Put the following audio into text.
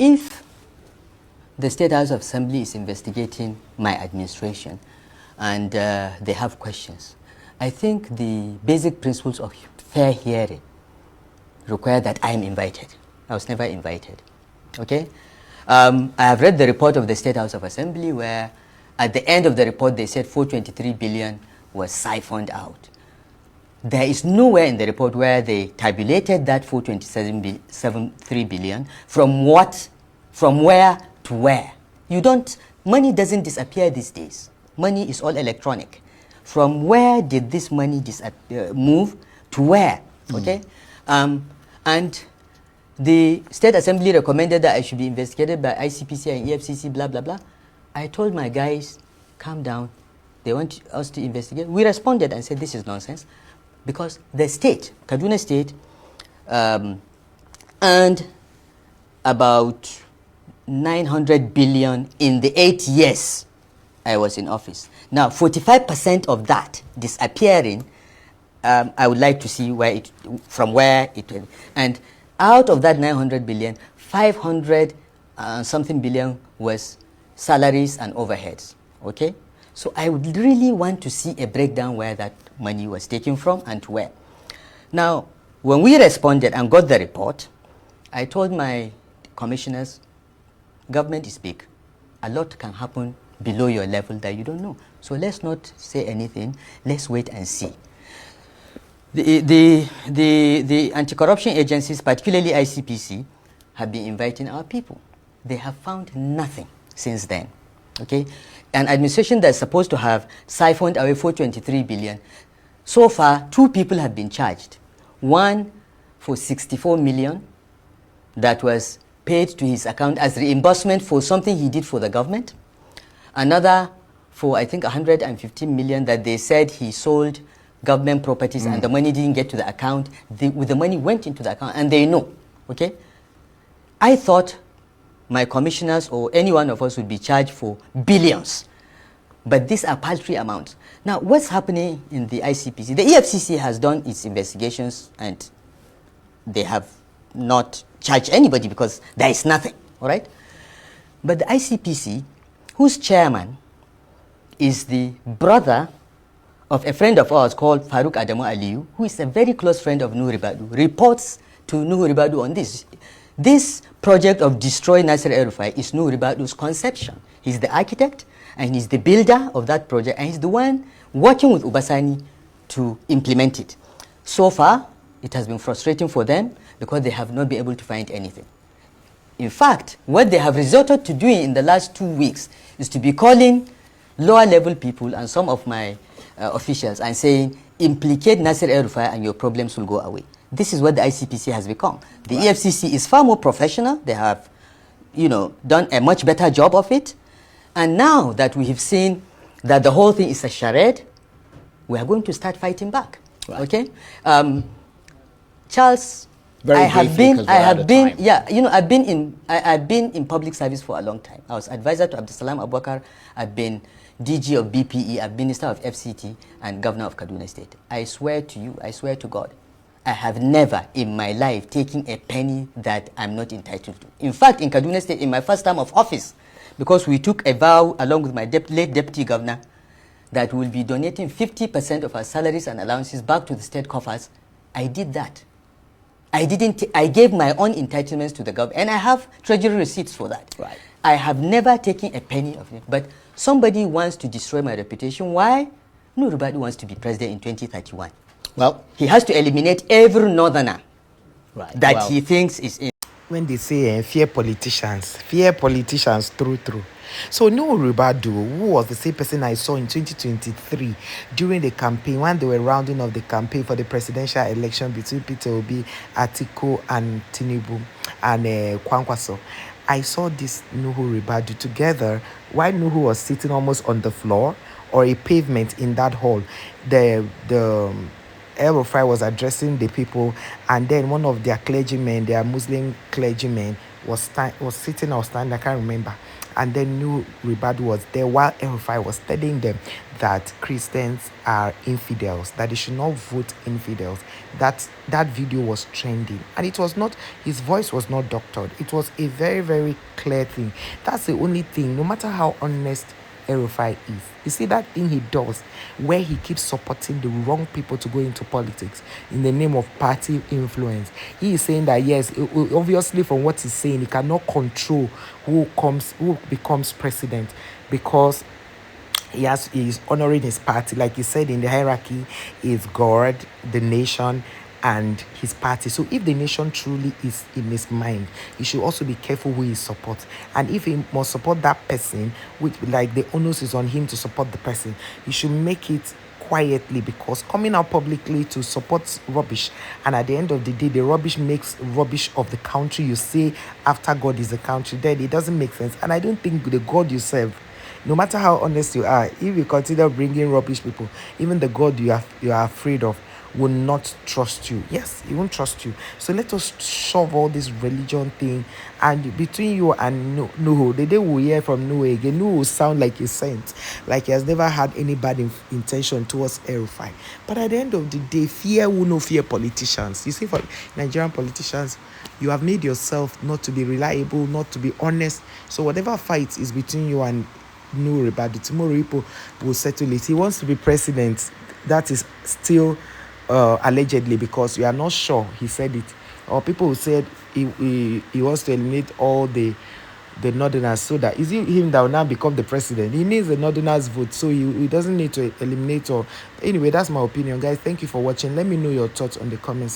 if the State House of Assembly is investigating my administration and they have questions, I think the basic principles of fair hearing require that I am invited. I was never invited. Okay? I have read the report of the State House of Assembly where at the end of the report they said 423 billion was siphoned out. There is nowhere in the report where they tabulated that 427.73 billion from what, from where to where. Money doesn't disappear these days. Money is all electronic. From where did this money move to where? Okay? And the State Assembly recommended that I should be investigated by ICPC and EFCC, blah, blah, blah. I told my guys, calm down. They want us to investigate. We responded and said, this is nonsense. Because the state, Kaduna State, earned about 900 billion in the 8 years I was in office. Now, 45% of that disappearing, I would like to see from where it went. And out of that 900 billion, 500 something billion was salaries and overheads. Okay? So I would really want to see a breakdown where that money was taken from and to where. Now, when we responded and got the report, I told my commissioners, government is big. A lot can happen below your level that you don't know. So let's not say anything. Let's wait and see. The anti-corruption agencies, particularly ICPC, have been inviting our people. They have found nothing since then. Okay? An administration that's supposed to have siphoned away 423 billion, so far 2 people have been charged. One for 64 million that was paid to his account as reimbursement for something he did for the government. Another for, I think, 115 million that they said he sold government properties and the money didn't get to the account. The money went into the account and they know. Okay? I thought my commissioners or any one of us would be charged for billions. But these are paltry amounts. Now, what's happening in the ICPC? The EFCC has done its investigations and they have not charged anybody because there is nothing, all right? But the ICPC, whose chairman is the brother of a friend of ours called Farouk Adamu Aliyu, who is a very close friend of Nuhu Ribadu, reports to Nuhu Ribadu on this. This project of destroy Nasir El-Rufai is Nuhu Ribadu's conception. He's the architect and he's the builder of that project and he's the one working with Sani to implement it. So far, it has been frustrating for them because they have not been able to find anything. In fact, what they have resorted to doing in the last 2 weeks is to be calling lower level people and some of my officials and saying, implicate Nasir El-Rufai and your problems will go away. This is what the ICPC has become. The EFCC is far more professional. They have, done a much better job of it. And now that we have seen that the whole thing is a charade, we are going to start fighting back. Right. Okay, Charles. I've been in public service for a long time. I was advisor to Abdulsalam Abubakar. I've been DG of BPE. I've been Minister of FCT and Governor of Kaduna State. I swear to you, I swear to God, I have never in my life taken a penny that I'm not entitled to. In fact, in Kaduna State, in my first term of office, because we took a vow along with my late deputy governor that we'll be donating 50% of our salaries and allowances back to the state coffers, I did that. I gave my own entitlements to the government, and I have treasury receipts for that. Right. I have never taken a penny of it, but somebody wants to destroy my reputation. Why? Nuhu Ribadu wants to be president in 2031. Well, he has to eliminate every northerner that he thinks is in. When they say fear politicians, true. So Nuhu Ribadu, who was the same person I saw in 2023 during the campaign, when they were rounding up the campaign for the presidential election between Peter Obi, Atiku, and Tinubu, and Kwankwaso. I saw this Nuhu Ribadu together while Nuhu was sitting almost on the floor or a pavement in that hall. The El-Rufai was addressing the people, and then one of their clergymen, their Muslim clergymen, was sitting or standing, I can't remember. And then Nuhu Ribadu was there while El-Rufai was telling them that Christians are infidels, that they should not vote infidels. That video was trending, and it was not, his voice was not doctored. It was a very, very clear thing. That's the only thing. No matter how honest El-Rufai is, you see that thing he does where he keeps supporting the wrong people to go into politics in the name of party influence. He is saying that yes, obviously from what he's saying, he cannot control who becomes president, because he's honoring his party. Like he said, in the hierarchy is God, the nation, and his party. So if the nation truly is in his mind, he should also be careful who he supports. And if he must support that person, which like the onus is on him to support the person, he should make it quietly, because coming out publicly to support rubbish, and at the end of the day the rubbish makes rubbish of the country you say after God is the country, then it doesn't make sense. And I don't think the God you serve, no matter how honest you are, if you consider bringing rubbish people, even the God you are afraid of will not trust you. Yes, he won't trust you. So let us shove all this religion thing, and between you and Nuhu, the day we hear from Nuhu again, Nuhu will sound like a saint, like he has never had any bad intention towards El-Rufai. But at the end of the day, fear will no fear politicians. You see, for Nigerian politicians, you have made yourself not to be reliable, not to be honest. So whatever fight is between you and Nuhu Ribadu, tomorrow people will settle it. He wants to be president. That is still allegedly, because we are not sure he said it, or people who said he wants to eliminate all the northerners, so that is it him that will now become the president. He needs the northerners vote, so he doesn't need to eliminate. Or anyway, that's my opinion, guys. Thank you for watching. Let me know your thoughts on the comments.